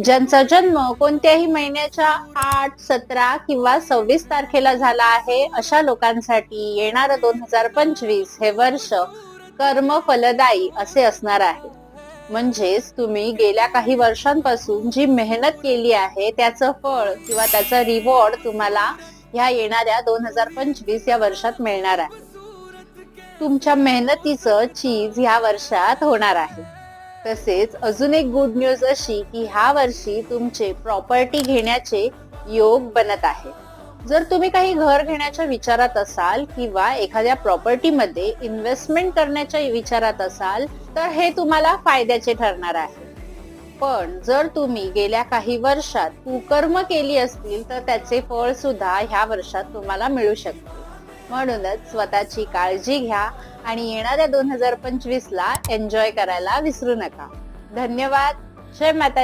ज्यांचा जन्म कोणत्याही महिन्याच्या 8, 17 किंवा 26 तारखेला झाला आहे, अशा लोकांसाठी येणारं 2025 हे वर्ष कर्म फलदायी असे असणार आहे. म्हणजेच तुम्ही गेल्या काही वर्षांपासून जी मेहनत केली आहे त्याचं फळ किंवा त्याचा रिवॉर्ड तुम्हाला ह्या येणाऱ्या 2025 या वर्षात मिळणार आहे. तुमच्या मेहनतीचं चीज ह्या वर्षात होणार आहे. तसेच अजून एक गुड न्यूज अशी की ह्या वर्षी तुमचे प्रॉपर्टी घेण्याचे योग बनत आहे. जर तुम्ही काही घर घेण्याच्या विचारात असाल किंवा एखाद्या प्रॉपर्टीमध्ये इन्व्हेस्टमेंट करण्याच्या विचारात असाल तर हे तुम्हाला फायद्याचे ठरणार आहे. पण जर तुम्ही गेल्या काही वर्षात कुकर्म केली असतील तर त्याचे फळ सुद्धा ह्या वर्षात तुम्हाला मिळू शकते. म्हणूनच स्वतःची काळजी घ्या आणि येणाऱ्या 2025 ला एन्जॉय करायला विसरू नका. धन्यवाद. जय माता दी.